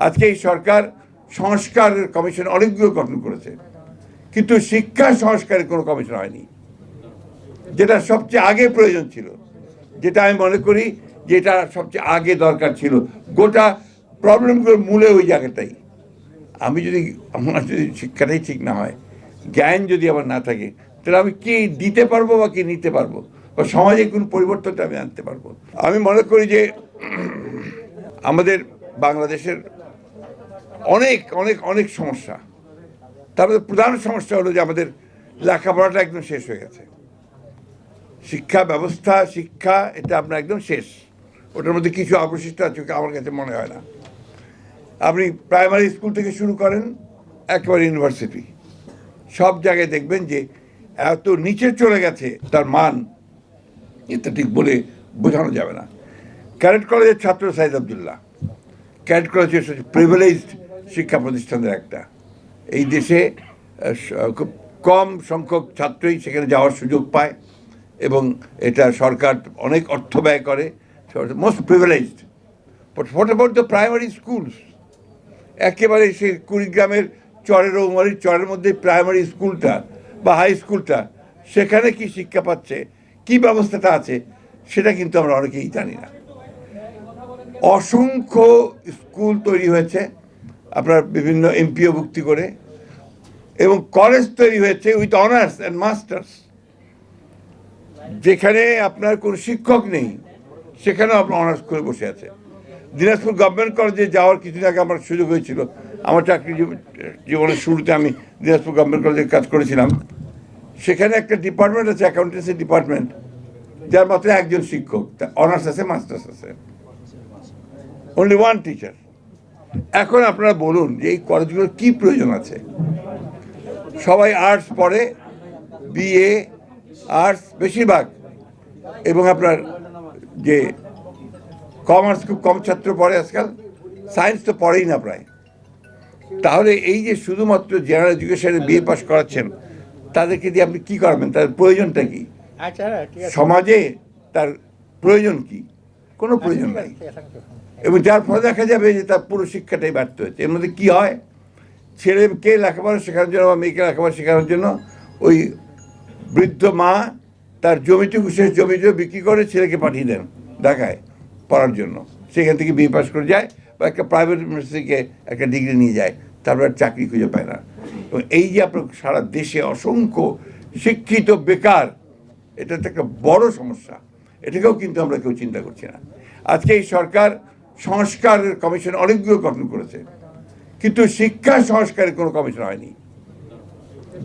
আজকে এই সরকার সংস্কারের কমিশন অনেকগুলো গঠন করেছে, কিন্তু শিক্ষা সংস্কারের কোনো কমিশন হয়নি, যেটা সবচেয়ে আগে প্রয়োজন ছিল, যেটা আমি মনে করি যেটা সবচেয়ে আগে দরকার ছিল। গোটা প্রবলেমগুলোর মূলে ওই জায়গাটাই। আমার যদি শিক্ষাটাই ঠিক না হয়, জ্ঞান যদি আমার না থাকে, তাহলে আমি কি দিতে পারবো বা কি নিতে পারবো, বা সমাজে কোন পরিবর্তনটা আমি আনতে পারবো। আমি মনে করি যে আমাদের বাংলাদেশের অনেক অনেক অনেক সমস্যা, তার মধ্যে প্রধান সমস্যা হলো যে আমাদের লেখাপড়াটা একদম শেষ হয়ে গেছে। শিক্ষা ব্যবস্থা, শিক্ষা এটা আপনার একদম শেষ, ওটার মধ্যে কিছু অবশিষ্ট আছে আমার কাছে মনে হয় না। আপনি প্রাইমারি স্কুল থেকে শুরু করেন একেবারে ইউনিভার্সিটি, সব জায়গায় দেখবেন যে এত নিচে চলে গেছে তার মান, এটা ঠিক বলে বোঝানো যাবে না। ক্যাডেট কলেজের ছাত্র সাইদ আবদুল্লাহ, ক্যাডেট কলেজ হচ্ছে প্রিভিলেজড শিক্ষা প্রতিষ্ঠানের একটা। এই দেশে খুব কম সংখ্যক ছাত্রই সেখানে যাওয়ার সুযোগ পায়, এবং এটা সরকার অনেক অর্থ ব্যয় করে, most privileged. But what about the primary schools? একেবারে সেই কুড়িগ্রামের চরের মধ্যে প্রাইমারি স্কুলটা বা হাই স্কুলটা, সেখানে কি শিক্ষা পাচ্ছে, কি ব্যবস্থাটা আছে, সেটা কিন্তু আমরা অনেকেই জানি না। অসংখ্য স্কুল তৈরি হয়েছে আপনার বিভিন্ন এমপিও ভুক্তি করে, এবং কলেজ তৈরি হয়েছে উইথ অনার্স অ্যান্ড মাস্টার্স, যেখানে আপনার কোনো শিক্ষক নেই, সেখানেও আপনার অনার্স করে বসে আছে। দিনাজপুর গভর্নমেন্ট কলেজে যাওয়ার কিছুদিন আগে আমার সুযোগ হয়েছিল। আমার চাকরি জীবনের শুরুতে আমি দিনাজপুর গভর্নমেন্ট কলেজে কাজ করেছিলাম। সেখানে একটা ডিপার্টমেন্ট আছে, অ্যাকাউন্টেন্সি ডিপার্টমেন্ট, যার মাত্র একজন শিক্ষক, অনার্স আছে, মাস্টার্স আছে, অনলি ওয়ান টিচার। এখন আপনারা বলুন যে এই কলেজগুলোর কী প্রয়োজন আছে? সবাই আর্টস পড়ে, বিএ আর্টস বেশিরভাগ, এবং আপনার যে কমার্স খুব কম ছাত্র পড়ে আজকাল, সায়েন্স তো পড়েই না প্রায়। তাহলে এই যে শুধুমাত্র জেনারেল এডুকেশনে বিএ পাস করাচ্ছেন, তাদেরকে দিয়ে আপনি কী করবেন? তার প্রয়োজনটা কি? সমাজে তার প্রয়োজন কি? কোনো প্রয়োজন নাই। এবং যার ফলে দেখা যাবে যে তার পুরো শিক্ষাটাই ব্যর্থ হয়েছে। এর মধ্যে কী হয়? ছেলেকে লেখাপড়া শেখানোর জন্য বা মেয়েকে লেখাপড়া শেখানোর জন্য ওই বৃদ্ধ মা তার জমিটুকু, শেষ জমিটুকু বিক্রি করে ছেলেকে পাঠিয়ে দেন ঢাকায় পড়ার জন্য। সেখান থেকে বিএ পাস করে যায়, বা একটা প্রাইভেট ইউনিভার্সিটিকে একটা ডিগ্রি নিয়ে যায়, তারপর চাকরি খুঁজে পায় না। এবং এই যে আপনার সারা দেশে অসংখ্য শিক্ষিত বেকার, এটা তো একটা বড় সমস্যা। এটাকেও কিন্তু আমরা কেউ চিন্তা করছি না। আজকে এই সরকার সংস্কারের কমিশন অনেকগুলো গঠন করেছে, কিন্তু শিক্ষা সংস্কারের কোনো কমিশন হয়নি,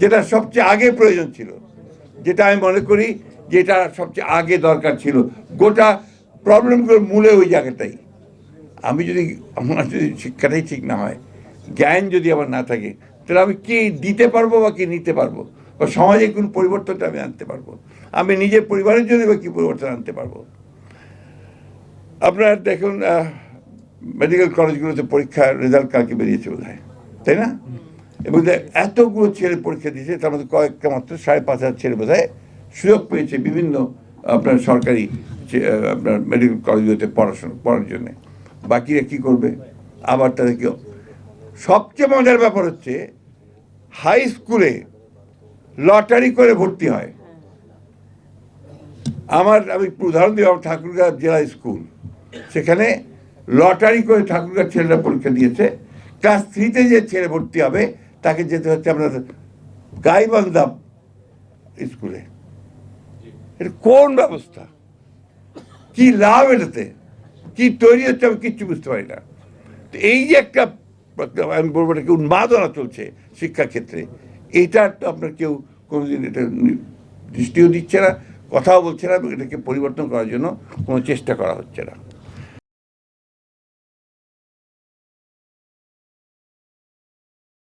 যেটা সবচেয়ে আগে প্রয়োজন ছিল, যেটা আমি মনে করি যেটা সবচেয়ে আগে দরকার ছিল। গোটা প্রবলেমগুলোর মূলে ওই জায়গাটাই। আমার যদি শিক্ষাটাই ঠিক না হয়, জ্ঞান যদি আমার না থাকে, তাহলে আমি কি দিতে পারবো বা কি নিতে পারবো, বা সমাজে কোন পরিবর্তনটা আমি আনতে পারবো, আমি নিজের পরিবারের জন্য বা কী পরিবর্তন আনতে পারবো। আপনার দেখুন, মেডিকেল কলেজগুলোতে পরীক্ষার রেজাল্ট কালকে বেরিয়েছে বোধ হয়, তাই না? এবং এতগুলো ছেলে পরীক্ষা দিয়েছে, তার মধ্যে কয়েকটা মাত্র 5,500 ছেলে বোধ হয় সুযোগ পেয়েছে বিভিন্ন আপনার সরকারি আপনার মেডিকেল কলেজগুলোতে পড়ার জন্যে। বাকিরা কী করবে? আবার তাদেরকে, সবচেয়ে মজার ব্যাপার হচ্ছে হাই স্কুলে লটারি করে ভর্তি হয়। আমি উদাহরণ দিই, আমার ঠাকুরগাঁও জেলা স্কুল, সেখানে লটারি করে ঠাকুরগাঁও ছেলেরা পরীক্ষা দিয়েছে। ক্লাস 3-তে যে ছেলে ভর্তি হবে তাকে যেতে হচ্ছে আপনার গাইবান্ধা স্কুলে। এটা কোন ব্যবস্থা? কি লাভ এটাতে? কি তৈরি হচ্ছে আমি কিচ্ছু বুঝতে পারি না। তো এই যে একটা, আমি বলবো এটাকে উন্মাদনা চলছে শিক্ষাক্ষেত্রে, এইটা তো আপনার কেউ কোনোদিন এটা দৃষ্টিও দিচ্ছে না, কথাও বলছে না, এটাকে পরিবর্তন করার জন্য কোনো চেষ্টা করা হচ্ছে না।